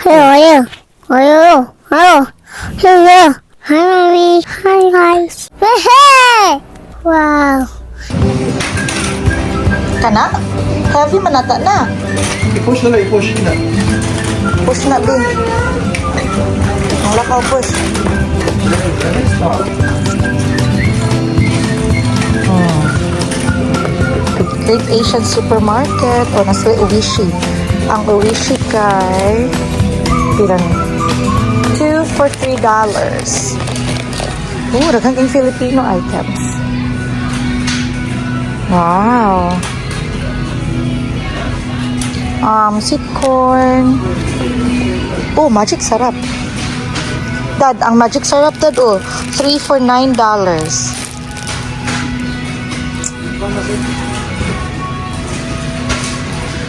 Hello. Hello. Hello. Hello. Hi, mommy. Hi, guys. Hey! Wow. Kana? Heavy manata na. I-push na lang, i-push na. Push na, Bin. Ang lakaw, push. Great Asian Supermarket o nasa Uwishi. Ang Uwishi kay piran 2 for $3. Daghang kang Filipino items. Wow. Sweet corn. Oh, magic sarap. Dad, ang magic sarap, Dad, 3 for $9.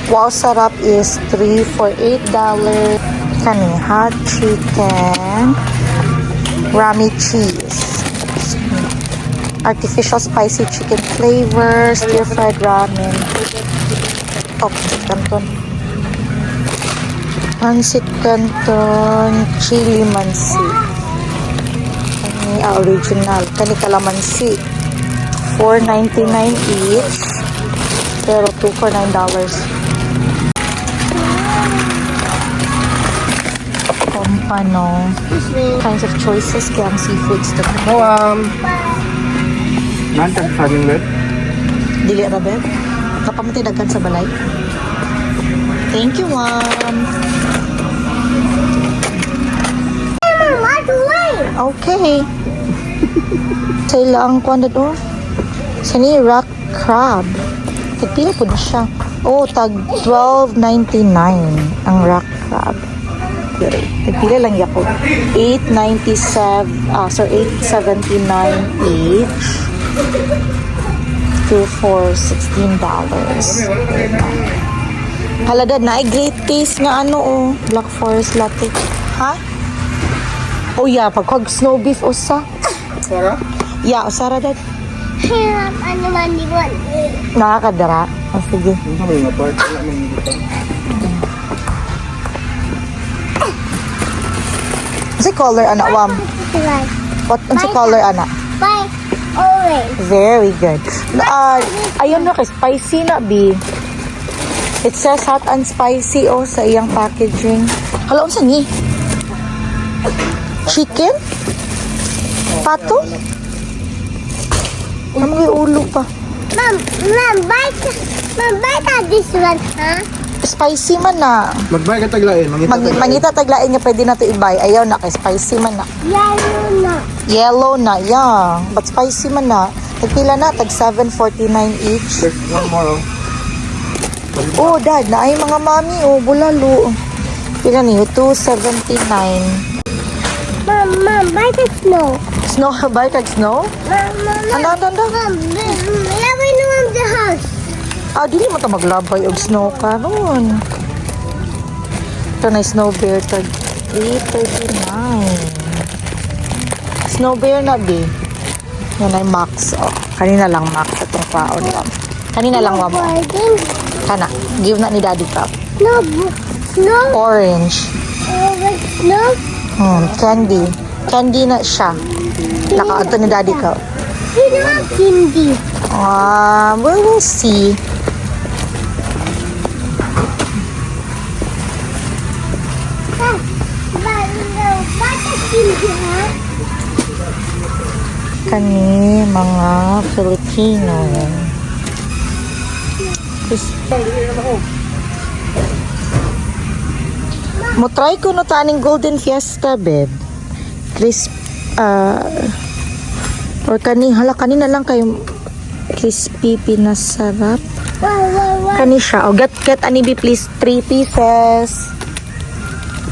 Wow sarap is 3 for $8. Kani, hot chicken, rami cheese, artificial spicy chicken flavor, stir-fried ramen. Oh, canton. Pancit canton, chili mansi. Kani, original. Kani kalamansi. $4.99 each. Pero 2 for $9. Ano, kinds of choices kaya ang seafoods to. No, nantag saging red. Dili ra beb. Kapamati daghan sa balay. Thank you, Mom. Okay. Sila ang kuan do. Sini rock crab. Pila po na siya. Oh, tag $12.99 ang rock crab. Nagpila lang yako. $8.79 each. 2 for $16. Haladad na ay great taste nga Black Forest latte. Ha? Oh yeah, pagkag snow beef usa. Sarah? Yeah, usara dad. Hirap, ano man di ba? Nakakadara. Oh, sige. Ano may mga part? Wala may mga Kasi color anak, Wam. What ang color anak? Bye. Orange. Very good. Ayun na, spicy na, B. It says hot and spicy, sa iyang packaging. Hala, unsa ni? Chicken? Pato? Ano may ulo pa? Mom, bite this one, huh? Spicy man na. Mag-buy ka taglain. Mangita taglain nga pwede na ito i-buy. Ayaw na, kay spicy man na. Yellow na. Yellow na, yeah. But spicy man na. Tagpila na, tag $7.49 each. There's one more. Oh, Dad, na ay mga mami, bulalo. Pila niyo, $2.79. Mom, bite the snow. Snow, buy kag snow? Mom, Anda. labay naman the house. Dili mo ta maglabay og snow karon. Ito na snow bear tag $3.39. Snow bear na, B. Yan ay max. Kanina lang max itong paon lang. Kanina lang mo. Kana, give na ni Daddy cup. Snow. Orange. Snow. Candy. Candy na siya. Naka-ato ni Daddy cup. Sino ang hindi? We'll see. Kani mga Filipino. Mo try ko no taning Golden Fiesta, beb. Or kanina lang kayo crispy pinasarap. Kani siya. Get anibi please. 3 pieces.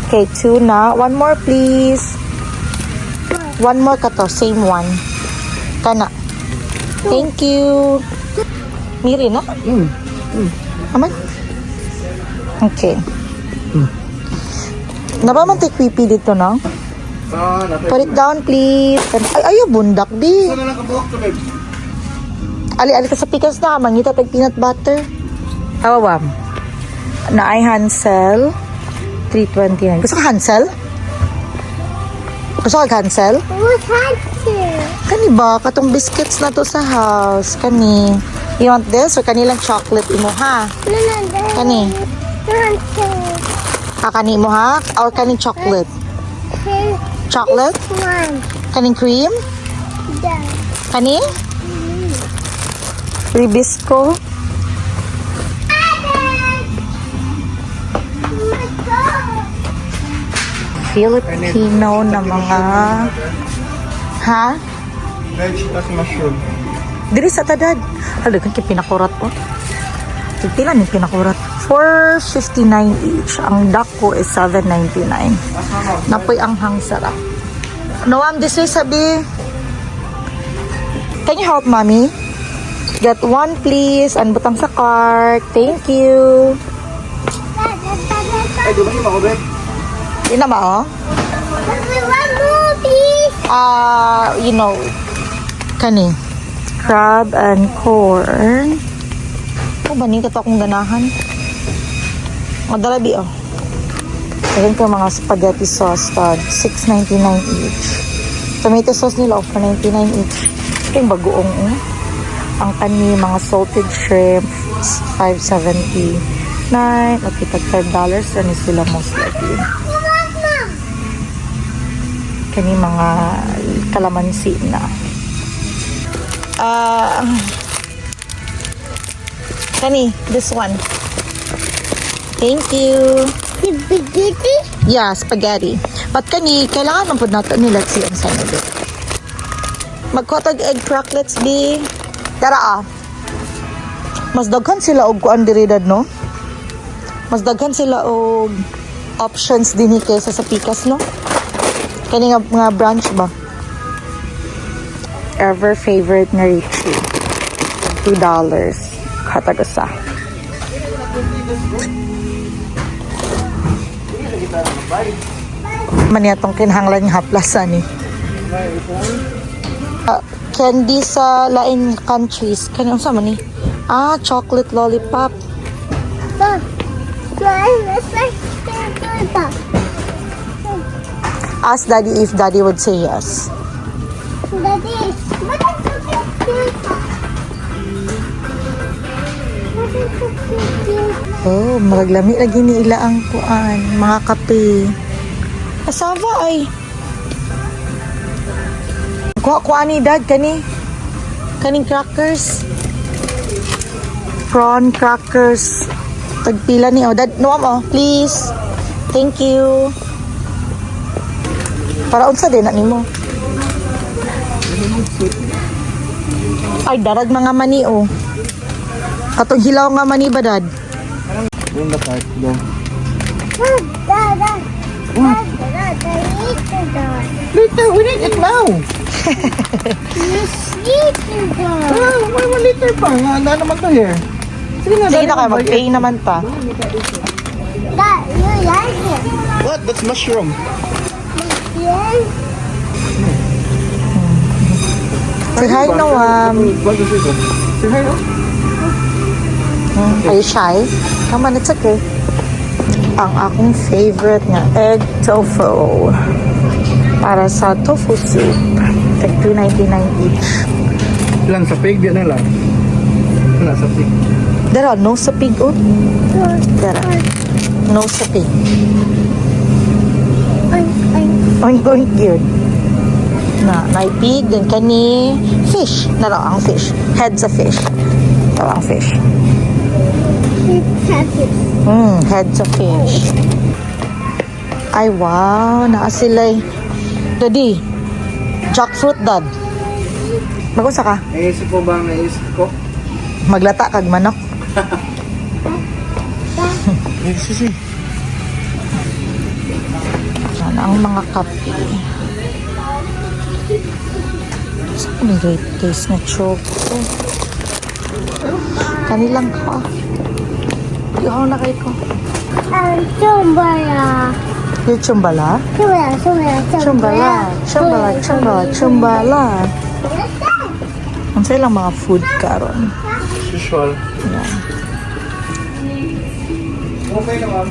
Okay, 2 na. 1 more please. 1 more ka to. Same one. Kana. Thank you. Miri na? Aman? Okay. Napaman tayo creepy dito, no? Put it down, please. Ay, ayaw, bundak, di. Saan na lang kabuhok to, babe? Ali ka sa pikas na, mangita tag peanut butter. Awam. Na ay Hansel. 329. Gusto ka Hansel? Gusto ka Hansel? What's Hansel? Kani ba? Katong biscuits na to sa house. Kani. You want this or kanilang chocolate imo ha? No, no, no. Kani. Hansel. Kani mo ha? Or kaning chocolate? Here's Chocolate? one. Kaning cream? There. Kani? Ribisco? Filipino na mga... Ha? Veg tas mushroom. Diri sa tadad. Halagang pinakurat po. Pila ni pinakurat. 4.59 each. Ang dako is 7.99. Napoy ang hang sarap. Noam, this way sabi. Can you help mommy? Get one please. And butang sa cart. Thank you. Ay, di ba si Makobet? Yun na ba oh? One more, please. You know, kani. Crab and corn. Oh, bani ka to akong ganahan. Madalabi, oh. Ayun ko mga spaghetti sauce tag. 6.99 each. Tomato sauce nila, 4.99 each. Ito yung bagoong, oh. Ang kani, mga salted shrimp, 5.79. Okay, tag $5. Ano sila most likely. Kani mga kalamansi na. Kani, this one. Thank you. Spaghetti? Yeah, spaghetti. But kani, kailangan man po natin nila siya ang sanod. Magkotag egg cracklets, bi. Tara, ah. Mas daghan sila og kuan diri dad, no? Mas daghan sila og options din kaysa sa Pikas, no? Kani nga branch ba? Ever favorite na Richie. $2. Katagasa. Maniyatong kinahanglan yung haplas ani. Candy sa lain countries. Kani unsa man ni? Chocolate lollipop. Ask daddy if daddy would say yes. Daddy, what is Oh, malaglami lagi ni ila ang kuan, mga kape. Asava ay. Kuan ni dad kani. Kaning crackers. Prawn crackers. Tagpila ni dad, no mo, please. Thank you. Para unsa din na nimo? Ay, darag mga mani, oh. Katong hilaw nga mani ba, dad? Yung the cart, go. Later, we need it now. Why one liter pa? Handa naman to here. Sige na, Sige na kayo, mag-pay naman pa. Dad, you like it? What? That's mushroom. Yes. Say hi, Noam. What is it? Say hi, oh. Are you shy? Come on, it's okay. Ang akong favorite nga, egg tofu. Para sa tofu soup. Like $2.99 each. Lang sa pig, di na lang. Wala sa pig. Dara, no sa pig, oh. Dara. No sa pig. Oink, oink, yun. Na pig, then kani fish. Naro ang fish. Heads of fish. Naro ang fish. Heads of fish. Ay, wow. Naa sila'y. Daddy, jackfruit, dad. Magusa ka? Naisip ko ba ang naisip ko? Maglata kag manok. Sisi. Yan ang mga kape. Saan yung great taste na choco? Kanilang ka. Di ako na kayo ko. Chumbala. Yung chumbala? Chumbala. Chumbala. Chumbala. Ang sa'yo lang mga food karon. Usual. Yan. Okay naman.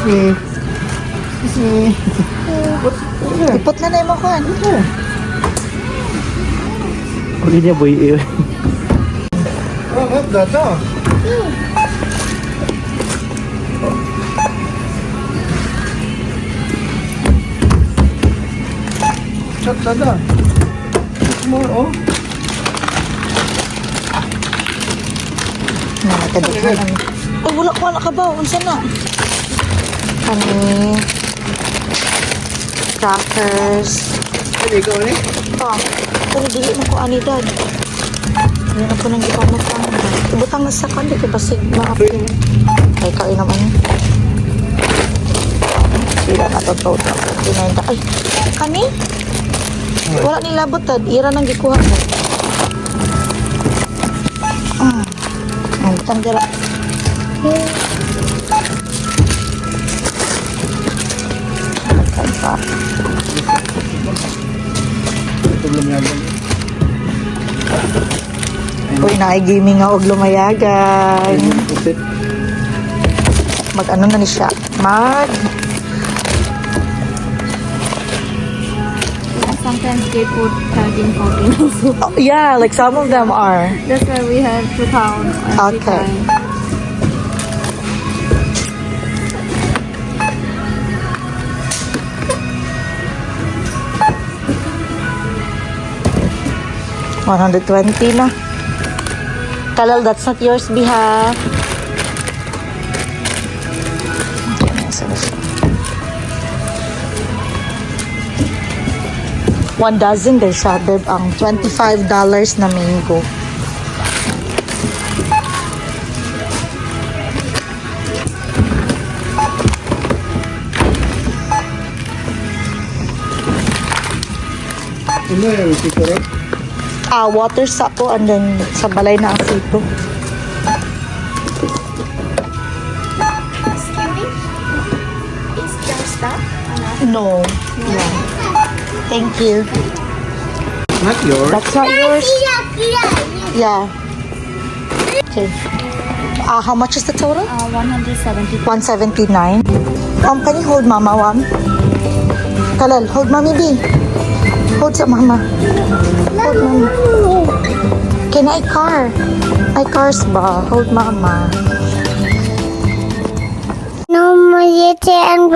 Eh. Eh. Ipot na na yung makuhan. Uli niya boy. Oh, what dada? Shut dada. It's more, oh. Nakadikhan. Ay, wala ko na ka ba? Unsa na? Kani. Crackers. Ano ikaw ulit? Ito. Pero dili mo ko ani dad. Yan ako nang ipamutang. Ibutang na sa kandi kay basig mga pin. Ay, kain naman. Sila na to total. Pinenda. Ay, kani? Wala nilabot dad. Ira nang gikuha mo. Ang tanggira. Kanta. Ito lumayagan. Uy, naay-gaming nga og lumayagan. Pusit. Mag-ano na ni siya? Sometimes they put charging fountain also. Oh, yeah, like some of them are. That's why we have to count every Okay. time. $120 na. Kalal, that's not yours, Biha. One dozen din siya, babe. Ang $25 na mango. Ano yung sikuro? Water sako and then sa balay na ang sito. Excuse me? Is just that? No. Yeah. Thank you. Not yours. That's not yours? Yeah. Okay. How much is the total? 170. 179. Can you hold mama, Kalal, hold mommy B. Hold sa mama. Hold mama. Can I car? I cars ba? Hold mama. No, my and